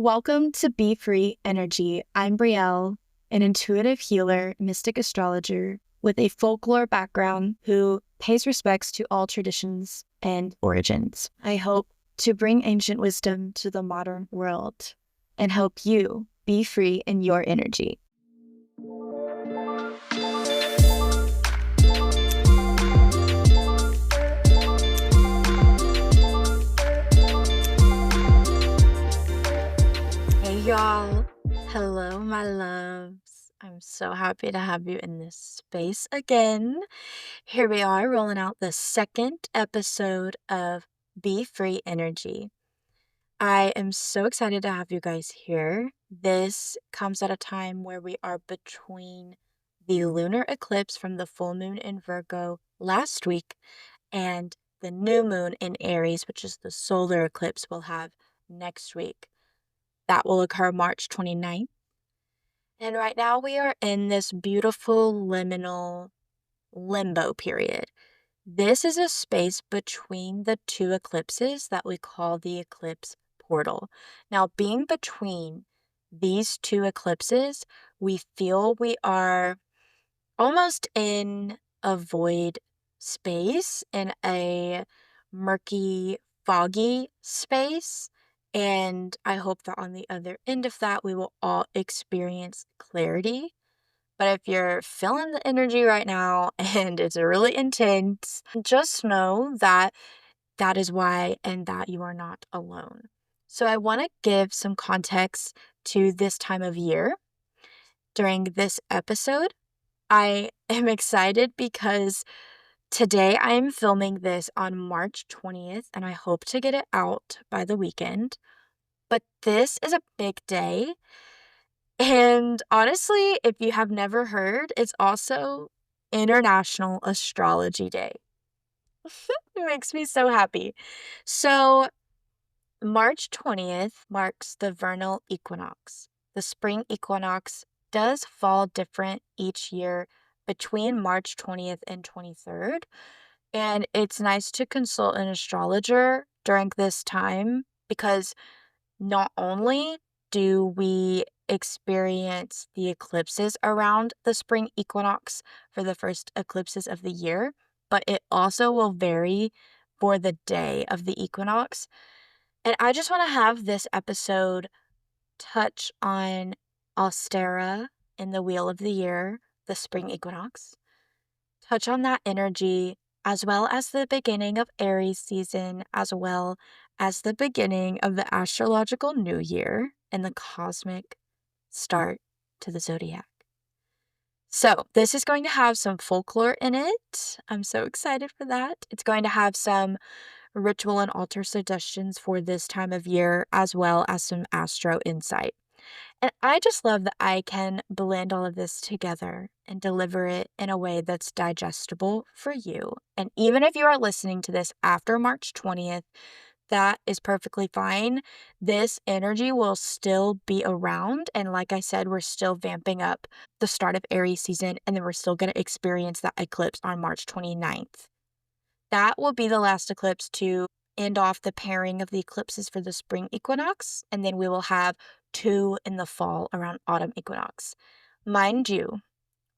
Welcome to Bfree Energy. I'm Brielle, an intuitive healer, mystic astrologer with a folklore background who pays respects to all traditions and origins. I hope to bring ancient wisdom to the modern world and help you be free in your energy. Hey y'all, hello my loves. I'm so happy to have you in this space again. Here we are rolling out the second episode of Bfree Energy. I am so excited to have you guys here. This comes at a time where we are between the lunar eclipse from the full moon in Virgo last week and the new moon in Aries, which is the solar eclipse we'll have next week. That will occur March 29th. And right now we are in this beautiful liminal limbo period. This is a space between the two eclipses that we call the eclipse portal. Now, being between these two eclipses, we feel we are almost in a void space, in a murky, foggy space. And I hope that on the other end of that, we will all experience clarity. But if you're feeling the energy right now and it's really intense, just know that that is why and that you are not alone. So I want to give some context to this time of year during this episode. I am excited because today I am filming this on March 20th and I hope to get it out by the weekend. But this is a big day. And honestly, if you have never heard, it's also International Astrology Day. It makes me so happy. So, March 20th marks the vernal equinox. The spring equinox does fall different each year between March 20th and 23rd. And it's nice to consult an astrologer during this time because not only do we experience the eclipses around the spring equinox for the first eclipses of the year, but it also will vary for the day of the equinox. And I just want to have this episode touch on Ostara in the wheel of the year, the spring equinox, touch on that energy, as well as the beginning of Aries season, as well as the beginning of the astrological new year and the cosmic start to the zodiac. So this is going to have some folklore in it. I'm so excited for that. It's going to have some ritual and altar suggestions for this time of year, as well as some astro insight. And I just love that I can blend all of this together and deliver it in a way that's digestible for you. And even if you are listening to this after March 20th, that is perfectly fine. This energy will still be around. And like I said, we're still vamping up the start of Aries season, and then we're still going to experience that eclipse on March 29th. That will be the last eclipse to end off the pairing of the eclipses for the spring equinox, and then we will have 2 in the fall around autumn equinox. Mind you,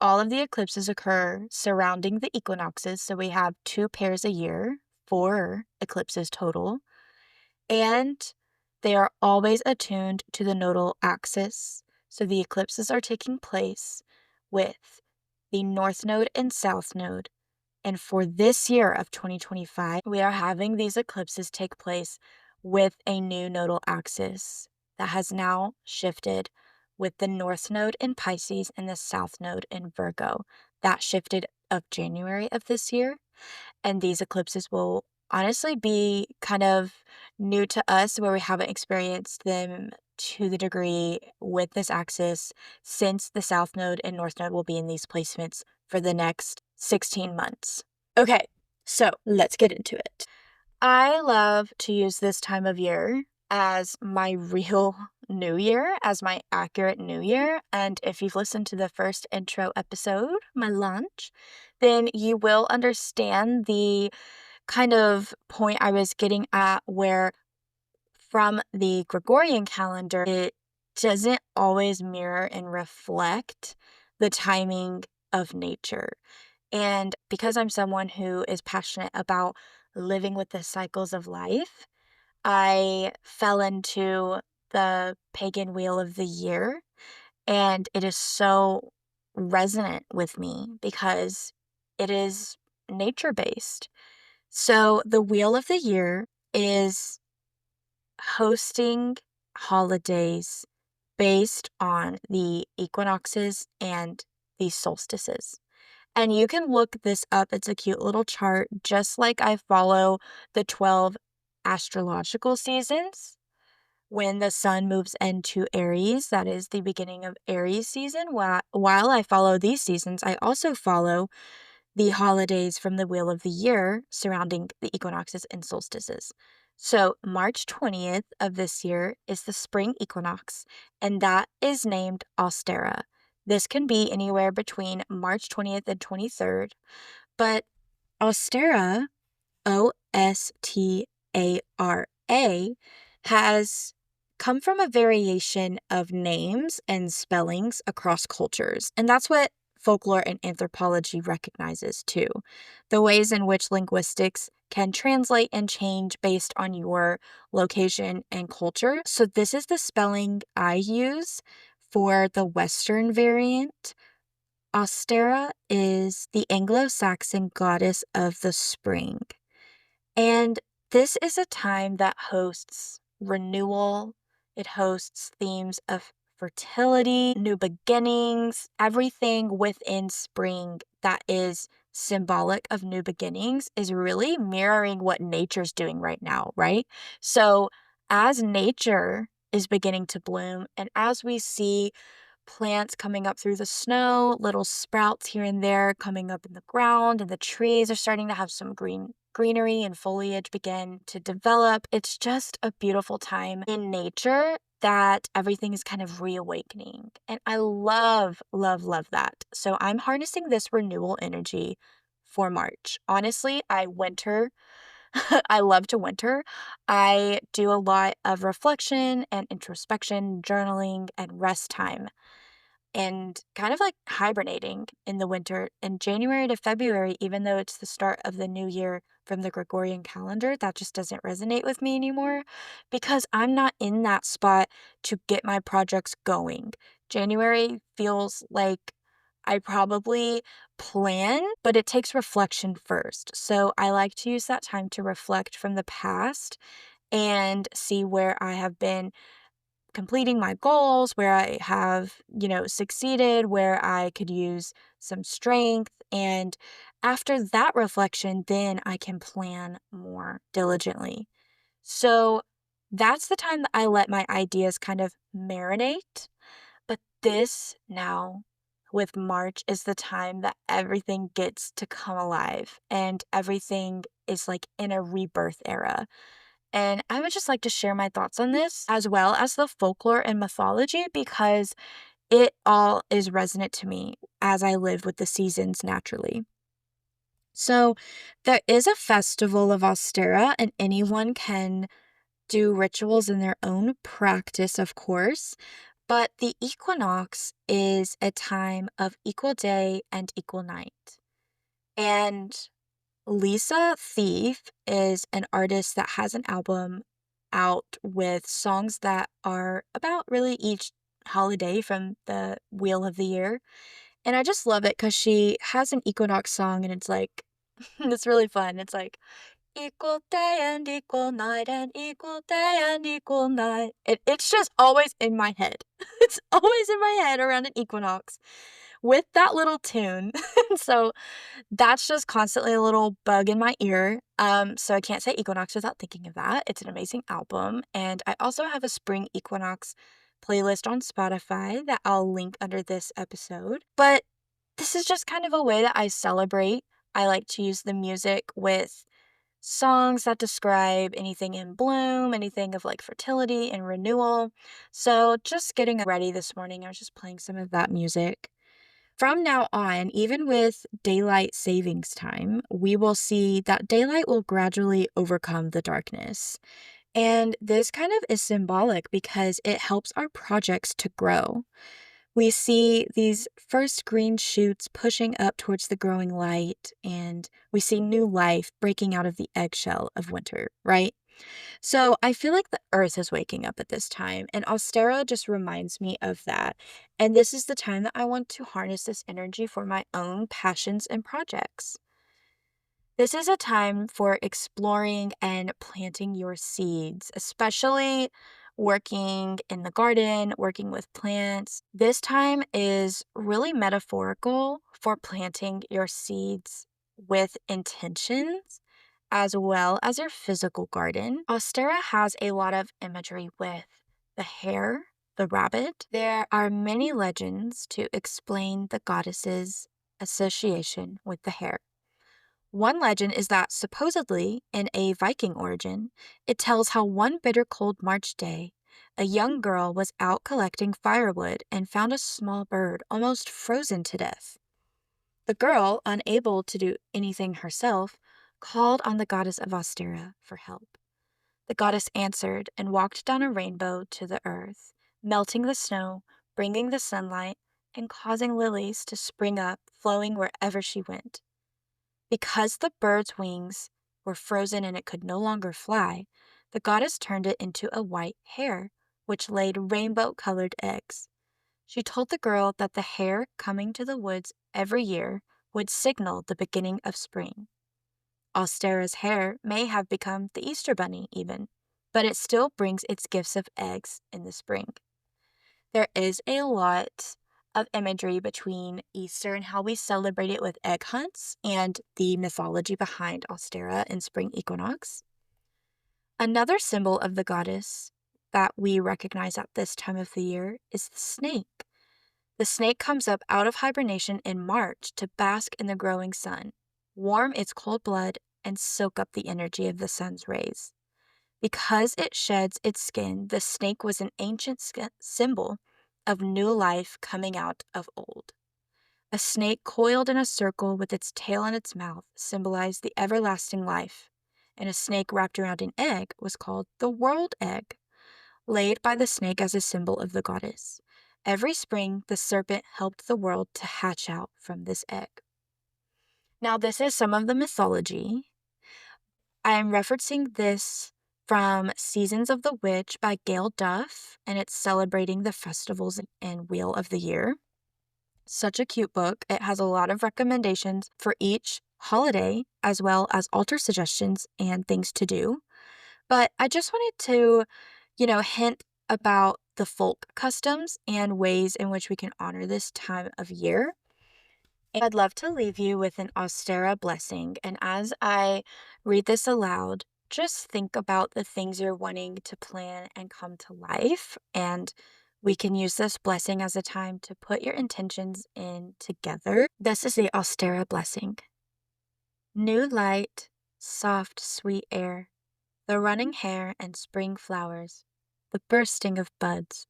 all of the eclipses occur surrounding the equinoxes, so we have 2 pairs a year, 4 eclipses total, and they are always attuned to the nodal axis, so the eclipses are taking place with the north node and south node. And for this year of 2025, we are having these eclipses take place with a new nodal axis that has now shifted with the north node in Pisces and the south node in Virgo. That shifted of January of this year. And these eclipses will honestly be kind of new to us, where we haven't experienced them to the degree with this axis, since the south node and north node will be in these placements for the next 16 months. Okay, so let's get into it. I love to use this time of year as my real new year, as my accurate new year. And if you've listened to the first intro episode, my launch, then you will understand the kind of point I was getting at, where from the Gregorian calendar, it doesn't always mirror and reflect the timing of nature. And because I'm someone who is passionate about living with the cycles of life, I fell into the pagan wheel of the year, and it is so resonant with me because it is nature based. So, the wheel of the year is hosting holidays based on the equinoxes and the solstices. And you can look this up. It's a cute little chart, just like I follow the 12 astrological seasons. When the sun moves into Aries, that is the beginning of Aries season. While I follow these seasons, I also follow the holidays from the wheel of the year surrounding the equinoxes and solstices. So, March 20th of this year is the Spring Equinox, and that is named Ostara. This can be anywhere between March 20th and 23rd, but Ostara, Ostara, has come from a variation of names and spellings across cultures. And that's what folklore and anthropology recognizes too. The ways in which linguistics can translate and change based on your location and culture. So, this is the spelling I use for the Western variant. Ostara is the Anglo Saxon goddess of the spring. And this is a time that hosts renewal, it hosts themes of fertility, new beginnings, everything within spring that is symbolic of new beginnings is really mirroring what nature's doing right now, right? So, as nature is beginning to bloom, and as we see plants coming up through the snow, little sprouts here and there coming up in the ground, and the trees are starting to have some greenery and foliage begin to develop. It's just a beautiful time in nature that everything is kind of reawakening. And I love, love, love that. So I'm harnessing this renewal energy for March. Honestly, I winter. I love to winter. I do a lot of reflection and introspection, journaling, and rest time and kind of like hibernating in the winter. In January to February, even though it's the start of the new year from the Gregorian calendar, that just doesn't resonate with me anymore because I'm not in that spot to get my projects going. January feels like I probably plan, but it takes reflection first. So I like to use that time to reflect from the past and see where I have been completing my goals, where I have, succeeded, where I could use some strength. And after that reflection, then I can plan more diligently. So that's the time that I let my ideas kind of marinate. But this now, with March, is the time that everything gets to come alive and everything is like in a rebirth era. And I would just like to share my thoughts on this, as well as the folklore and mythology, because it all is resonant to me as I live with the seasons naturally. So, there is a festival of Ostara, and anyone can do rituals in their own practice, of course. But the equinox is a time of equal day and equal night. And Lisa Thief is an artist that has an album out with songs that are about really each holiday from the wheel of the year. And I just love it because she has an equinox song and it's like, it's really fun. It's like, equal day and equal night and equal day and equal night. It's just always in my head. It's always in my head around an equinox with that little tune. So that's just constantly a little bug in my ear. So I can't say Equinox without thinking of that. It's an amazing album. And I also have a Spring Equinox playlist on Spotify that I'll link under this episode. But this is just kind of a way that I celebrate. I like to use the music with songs that describe anything in bloom, anything of like fertility and renewal. So just getting ready this morning, I was just playing some of that music. From now on, even with daylight savings time, we will see that daylight will gradually overcome the darkness. And this kind of is symbolic because it helps our projects to grow. We see these first green shoots pushing up towards the growing light, and we see new life breaking out of the eggshell of winter, right? So I feel like the earth is waking up at this time, and Ostara just reminds me of that. And this is the time that I want to harness this energy for my own passions and projects. This is a time for exploring and planting your seeds, especially working in the garden, working with plants. This time is really metaphorical for planting your seeds with intentions as well as your physical garden. Ostara has a lot of imagery with the hare, the rabbit. There are many legends to explain the goddess's association with the hare. One legend is that supposedly, in a Viking origin, it tells how one bitter cold March day, a young girl was out collecting firewood and found a small bird almost frozen to death. The girl, unable to do anything herself, called on the goddess of Ostara for help. The goddess answered and walked down a rainbow to the earth, melting the snow, bringing the sunlight, and causing lilies to spring up, flowing wherever she went. Because the bird's wings were frozen and it could no longer fly, the goddess turned it into a white hare, which laid rainbow-colored eggs. She told the girl that the hare coming to the woods every year would signal the beginning of spring. Ostara's hare may have become the Easter bunny even, but it still brings its gifts of eggs in the spring. There is a lot of imagery between Easter and how we celebrate it with egg hunts and the mythology behind Ostara and Spring Equinox. Another symbol of the goddess that we recognize at this time of the year is the snake. The snake comes up out of hibernation in March to bask in the growing sun, warm its cold blood, and soak up the energy of the sun's rays. Because it sheds its skin, the snake was an ancient symbol of new life coming out of old. A snake coiled in a circle with its tail in its mouth symbolized the everlasting life, and a snake wrapped around an egg was called the world egg, laid by the snake as a symbol of the goddess. Every spring, the serpent helped the world to hatch out from this egg. Now, this is some of the mythology. I am referencing this from Seasons of the Witch by Gail Duff, and it's celebrating the festivals and Wheel of the Year. Such a cute book. It has a lot of recommendations for each holiday, as well as altar suggestions and things to do. But I just wanted to, hint about the folk customs and ways in which we can honor this time of year. I'd love to leave you with an Ostara blessing. And as I read this aloud, just think about the things you're wanting to plan and come to life. And we can use this blessing as a time to put your intentions in together. This is the Ostara blessing. New light, soft, sweet air, the running hair and spring flowers, the bursting of buds,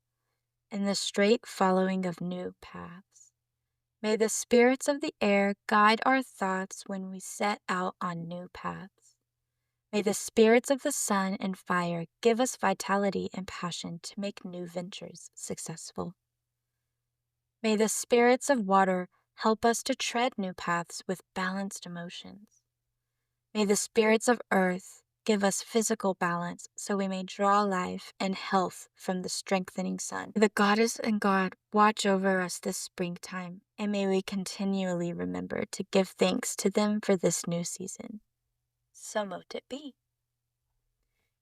and the straight following of new paths. May the spirits of the air guide our thoughts when we set out on new paths. May the spirits of the sun and fire give us vitality and passion to make new ventures successful. May the spirits of water help us to tread new paths with balanced emotions. May the spirits of earth give us physical balance so we may draw life and health from the strengthening sun. May the goddess and God watch over us this springtime, and may we continually remember to give thanks to them for this new season. So mote it be.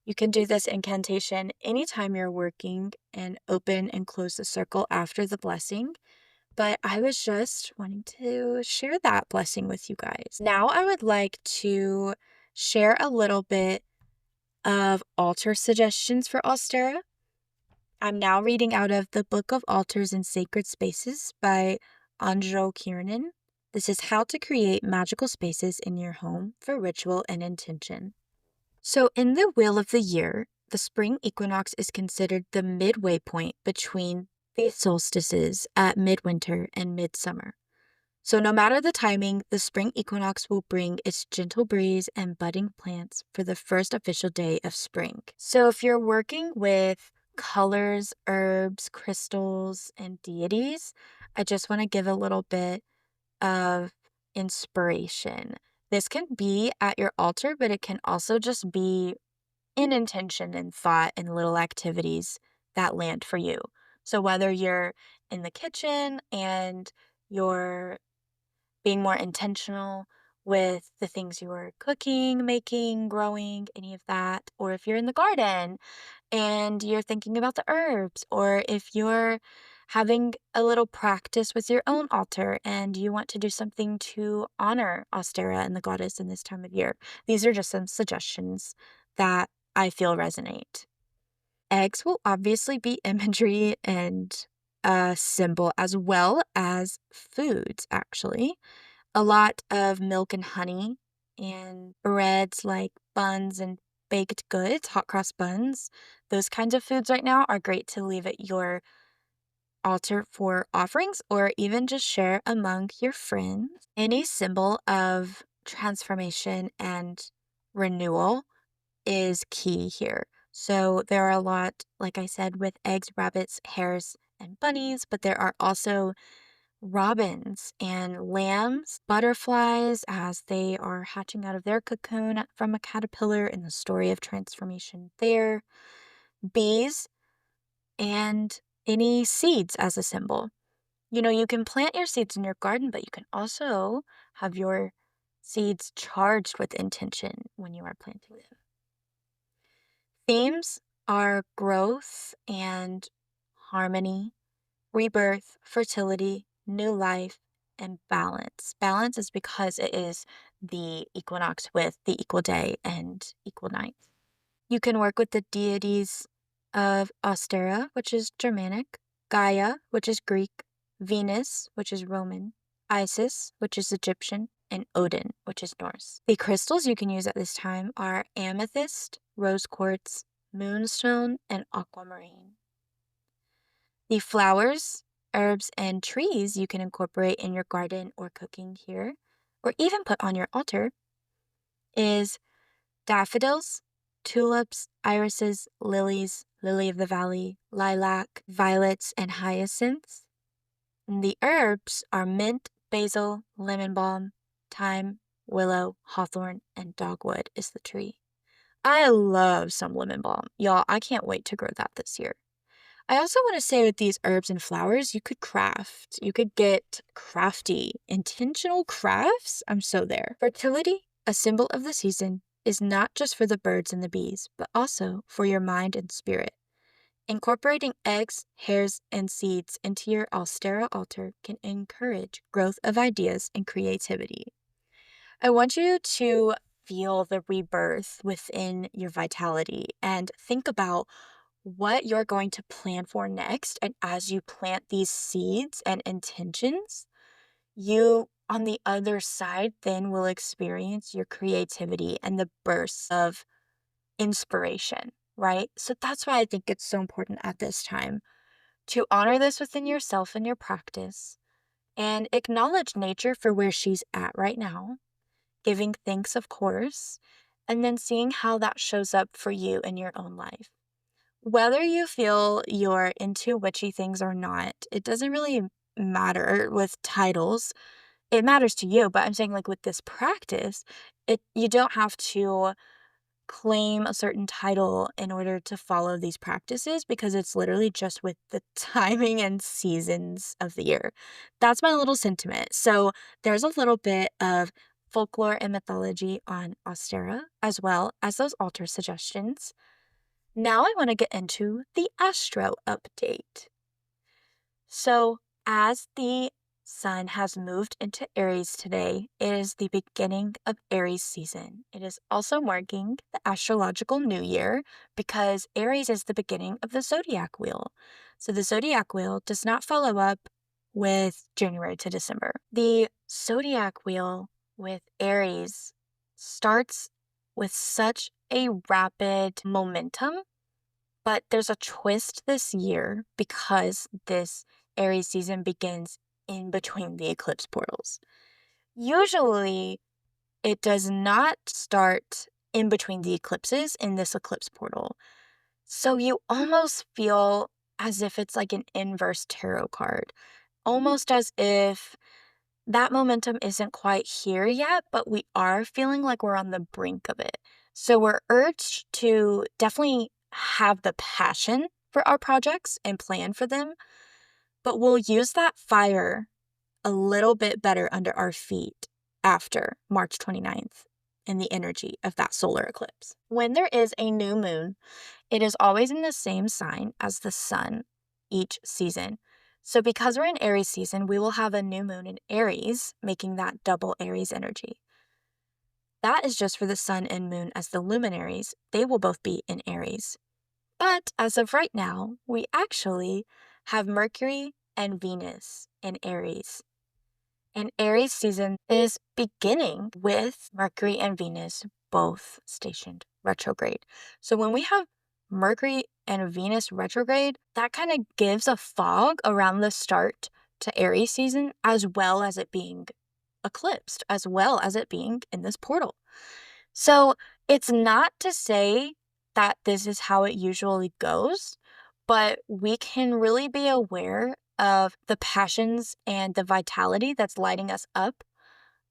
You can do this incantation anytime you're working and open and close the circle after the blessing. But I was just wanting to share that blessing with you guys. Now I would like to share a little bit of altar suggestions for Ostara. I'm now reading out of the Book of Altars and Sacred Spaces by Anjo Kiernan. This is how to create magical spaces in your home for ritual and intention. So in the Wheel of the Year, the spring equinox is considered the midway point between the solstices at midwinter and midsummer. So no matter the timing, the spring equinox will bring its gentle breeze and budding plants for the first official day of spring. So if you're working with colors, herbs, crystals, and deities, I just want to give a little bit of inspiration. This can be at your altar, but it can also just be in intention and thought and little activities that land for you. So whether you're in the kitchen and you're being more intentional with the things you are cooking, making, growing, any of that, or if you're in the garden and you're thinking about the herbs, or if you're having a little practice with your own altar and you want to do something to honor Ostara and the goddess in this time of year. These are just some suggestions that I feel resonate. Eggs will obviously be imagery and a symbol as well as foods, actually. A lot of milk and honey and breads like buns and baked goods, hot cross buns. Those kinds of foods right now are great to leave at your altar for offerings or even just share among your friends. Any symbol of transformation and renewal is key here. So there are a lot, like I said, with eggs, rabbits, hares, and bunnies, but there are also robins and lambs, butterflies as they are hatching out of their cocoon from a caterpillar in the story of transformation there, bees, and any seeds as a symbol. You can plant your seeds in your garden, but you can also have your seeds charged with intention when you are planting them. Themes are growth and harmony, rebirth, fertility, new life, and balance. Balance is because it is the equinox with the equal day and equal night. You can work with the deities of Ostara, which is Germanic, Gaia, which is Greek, Venus, which is Roman, Isis, which is Egyptian, and Odin, which is Norse. The crystals you can use at this time are amethyst, rose quartz, moonstone, and aquamarine. The flowers, herbs, and trees you can incorporate in your garden or cooking here, or even put on your altar, is daffodils, tulips, irises, lilies, lily of the valley, lilac, violets, and hyacinths. And the herbs are mint, basil, lemon balm, thyme, willow, hawthorn, and dogwood is the tree. I love some lemon balm. Y'all, I can't wait to grow that this year. I also want to say with these herbs and flowers, you could craft. You could get crafty, intentional crafts. I'm so there. Fertility, a symbol of the season, is not just for the birds and the bees, but also for your mind and spirit. Incorporating eggs, hairs, and seeds into your Ostara altar can encourage growth of ideas and creativity. I want you to feel the rebirth within your vitality and think about what you're going to plan for next. And as you plant these seeds and intentions, you on the other side then will experience your creativity and the bursts of inspiration, right? So that's why I think it's so important at this time to honor this within yourself and your practice and acknowledge nature for where she's at right now, giving thanks, of course, and then seeing how that shows up for you in your own life. Whether you feel you're into witchy things or not, it doesn't really matter with titles. It matters to you, but I'm saying like with this practice, you don't have to claim a certain title in order to follow these practices because it's literally just with the timing and seasons of the year. That's my little sentiment. So there's a little bit of folklore and mythology on Ostara as well as those altar suggestions. Now I want to get into the astro update. So, as the sun has moved into Aries today, it is the beginning of Aries season. It is also marking the astrological new year because Aries is the beginning of the zodiac wheel. So, the zodiac wheel does not follow up with January to December. The zodiac wheel with Aries starts with such a rapid momentum, but there's a twist this year because this Aries season begins in between the eclipse portals. Usually, it does not start in between the eclipses in this eclipse portal. So you almost feel as if it's like an inverse tarot card, almost as if that momentum isn't quite here yet, but we are feeling like we're on the brink of it. So we're urged to definitely have the passion for our projects and plan for them, but we'll use that fire a little bit better under our feet after March 29th in the energy of that solar eclipse. When there is a new moon, it is always in the same sign as the sun each season. So because we're in Aries season, we will have a new moon in Aries, making that double Aries energy. That is just for the sun and moon as the luminaries. They will both be in Aries. But as of right now, we actually have Mercury and Venus in Aries. And Aries season is beginning with Mercury and Venus both stationed retrograde. So when we have Mercury and Venus retrograde, that kind of gives a fog around the start to Aries season, as well as it being eclipsed, as well as it being in this portal. So it's not to say that this is how it usually goes, but we can really be aware of the passions and the vitality that's lighting us up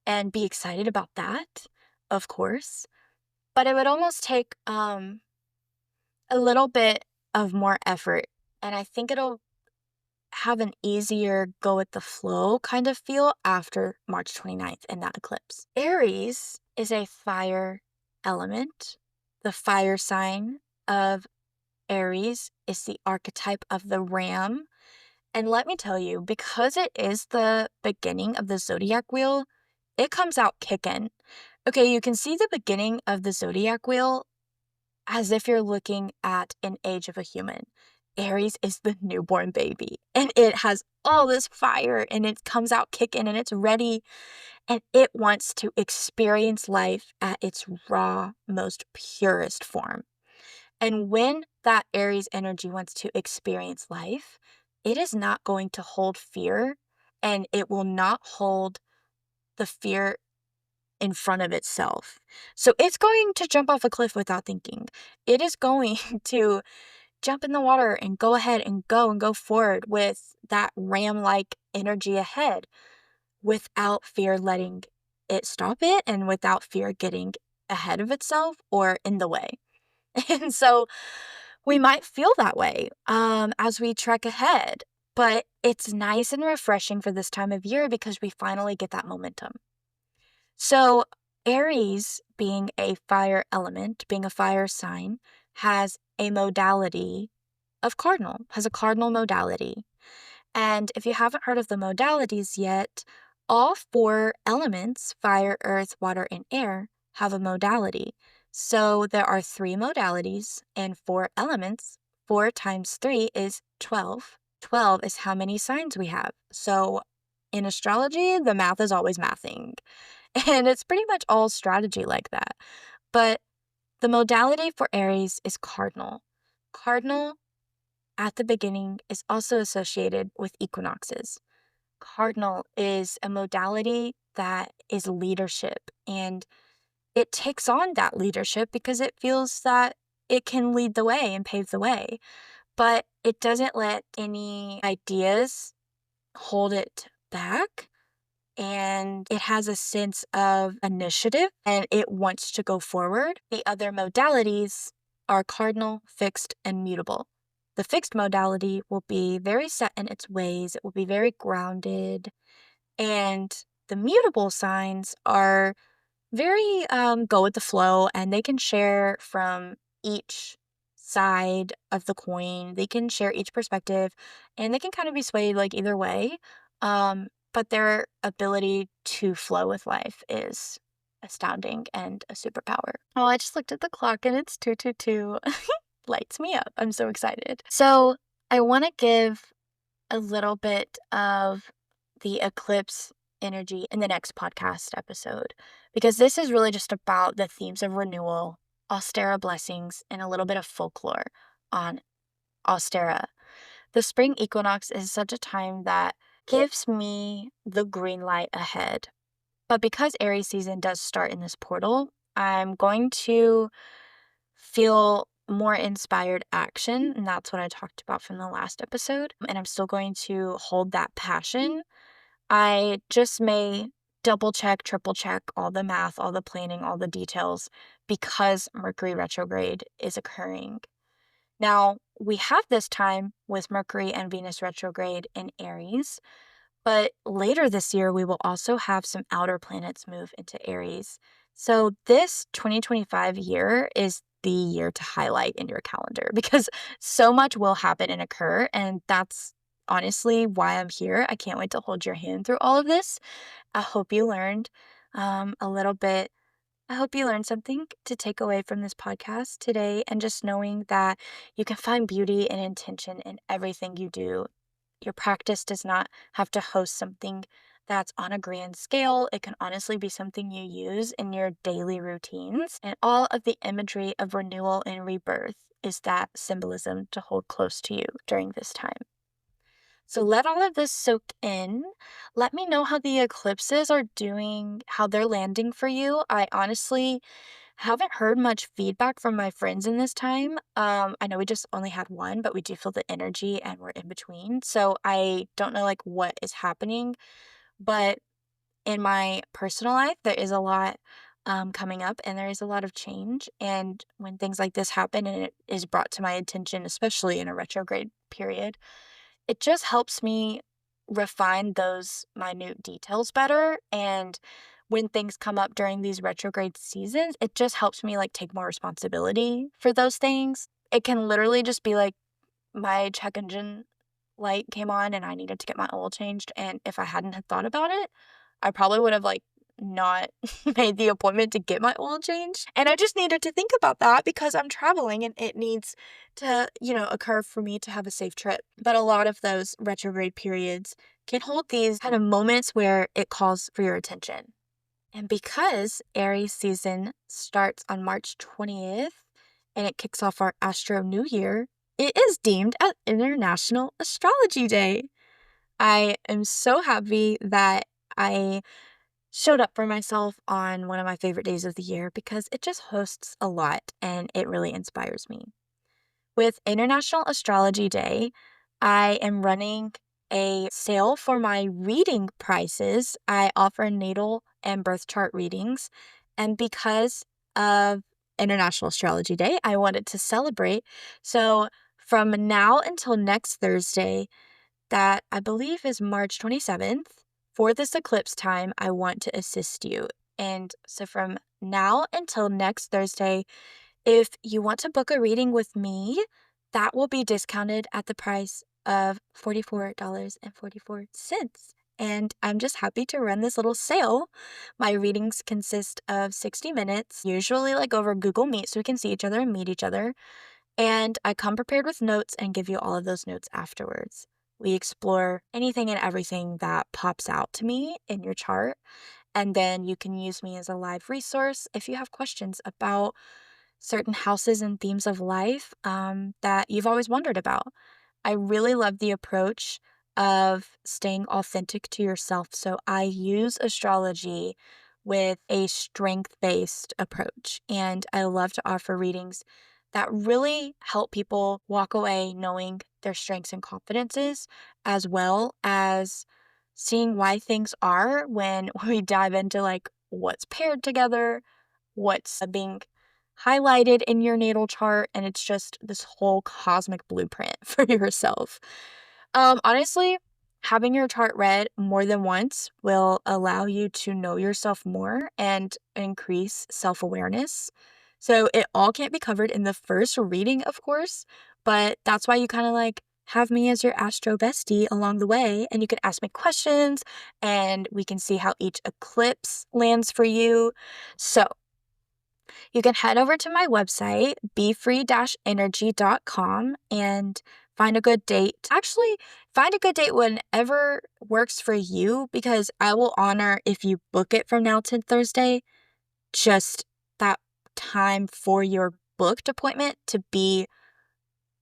and be excited about that, of course. But it would almost take a little bit of more effort. And I think it'll have an easier go with the flow kind of feel after March 29th in that eclipse. Aries is a fire element. The fire sign of Aries is the archetype of the ram. And let me tell you, because it is the beginning of the zodiac wheel, it comes out kicking. Okay, you can see the beginning of the zodiac wheel as if you're looking at an age of a human. Aries is the newborn baby, and it has all this fire, and it comes out kicking, and it's ready, and it wants to experience life at its raw, most purest form. And when that Aries energy wants to experience life, it is not going to hold fear, and it will not hold the fear in front of itself. So it's going to jump off a cliff without thinking. It is going to jump in the water and go ahead and go forward with that ram-like energy ahead without fear letting it stop it and without fear getting ahead of itself or in the way. And so we might feel that way as we trek ahead, but it's nice and refreshing for this time of year because we finally get that momentum. So Aries, being a fire element, being a fire sign, has a modality of cardinal, has a cardinal modality. And if you haven't heard of the modalities yet, all four elements, fire, earth, water, and air, have a modality. So there are 3 modalities and 4 elements. 4 times 3 is 12. 12 is how many signs we have. So in astrology, the math is always mathing. And it's pretty much all strategy like that. But the modality for Aries is cardinal. Cardinal at the beginning is also associated with equinoxes. Cardinal is a modality that is leadership, and it takes on that leadership because it feels that it can lead the way and pave the way, but it doesn't let any ideas hold it back. And it has a sense of initiative and it wants to go forward. The other modalities are cardinal, fixed, and mutable. The fixed modality will be very set in its ways, it will be very grounded, and the mutable signs are very go with the flow, and they can share from each side of the coin. They can share each perspective, and they can kind of be swayed like either way. But their ability to flow with life is astounding and a superpower. Oh, I just looked at the clock and it's 2:22. Lights me up. I'm so excited. So I want to give a little bit of the eclipse energy in the next podcast episode because this is really just about the themes of renewal, Ostara blessings, and a little bit of folklore on Ostara. The spring equinox is such a time that gives me the green light ahead. But because Aries season does start in this portal, I'm going to feel more inspired action. And that's what I talked about from the last episode. And I'm still going to hold that passion. I just may double check, triple check all the math, all the planning, all the details because Mercury retrograde is occurring. Now, we have this time with Mercury and Venus retrograde in Aries, but later this year, we will also have some outer planets move into Aries. So this 2025 year is the year to highlight in your calendar because so much will happen and occur. And that's honestly why I'm here. I can't wait to hold your hand through all of this. I hope you learned a little bit. I hope you learned something to take away from this podcast today, and just knowing that you can find beauty and intention in everything you do. Your practice does not have to host something that's on a grand scale. It can honestly be something you use in your daily routines. And all of the imagery of renewal and rebirth is that symbolism to hold close to you during this time. So let all of this soak in. Let me know how the eclipses are doing, how they're landing for you. I honestly haven't heard much feedback from my friends in this time. I know we just only had one, but we do feel the energy and we're in between. So I don't know like what is happening, but in my personal life, there is a lot coming up and there is a lot of change. And when things like this happen and it is brought to my attention, especially in a retrograde period, it just helps me refine those minute details better. And when things come up during these retrograde seasons, it just helps me like take more responsibility for those things. It can literally just be like my check engine light came on and I needed to get my oil changed. And if I hadn't had thought about it, I probably would have like not made the appointment to get my oil changed. And I just needed to think about that because I'm traveling and it needs to, occur for me to have a safe trip. But a lot of those retrograde periods can hold these kind of moments where it calls for your attention. And because Aries season starts on March 20th and it kicks off our Astro New Year, it is deemed as International Astrology Day. I am so happy that I showed up for myself on one of my favorite days of the year because it just hosts a lot and it really inspires me. With International Astrology Day, I am running a sale for my reading prices. I offer natal and birth chart readings, and because of International Astrology Day, I wanted to celebrate. So from now until next Thursday, that I believe is March 27th, for this eclipse time, I want to assist you. And so from now until next Thursday, if you want to book a reading with me, that will be discounted at the price of $44.44. And I'm just happy to run this little sale. My readings consist of 60 minutes, usually like over Google Meet so we can see each other and meet each other. And I come prepared with notes and give you all of those notes afterwards. We explore anything and everything that pops out to me in your chart. And then you can use me as a live resource if you have questions about certain houses and themes of life that you've always wondered about. I really love the approach of staying authentic to yourself. So I use astrology with a strength-based approach. And I love to offer readings that really help people walk away knowing their strengths and confidences, as well as seeing why things are when we dive into like what's paired together, what's being highlighted in your natal chart, and it's just this whole cosmic blueprint for yourself. Honestly, having your chart read more than once will allow you to know yourself more and increase self-awareness. So it all can't be covered in the first reading, of course, but that's why you kind of like have me as your astro bestie along the way, and you can ask me questions and we can see how each eclipse lands for you. So you can head over to my website, bfree-energy.com, and find a good date. Actually, find a good date whenever works for you, because I will honor if you book it from now to Thursday, just that time for your booked appointment to be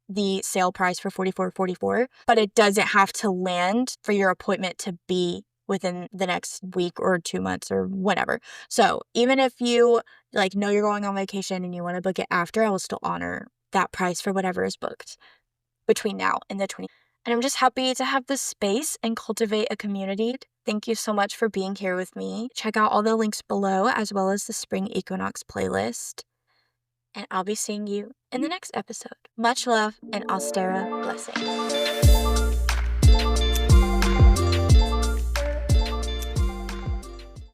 the sale price for $44.44, but it doesn't have to land for your appointment to be within the next week or 2 months or whatever. So even if you like know you're going on vacation and you want to book it after, I will still honor that price for whatever is booked between now and the 20th. And I'm just happy to have this space and cultivate a community. Thank you so much for being here with me. Check out all the links below, as well as the Spring Equinox playlist. And I'll be seeing you in the next episode. Much love and Ostara blessings.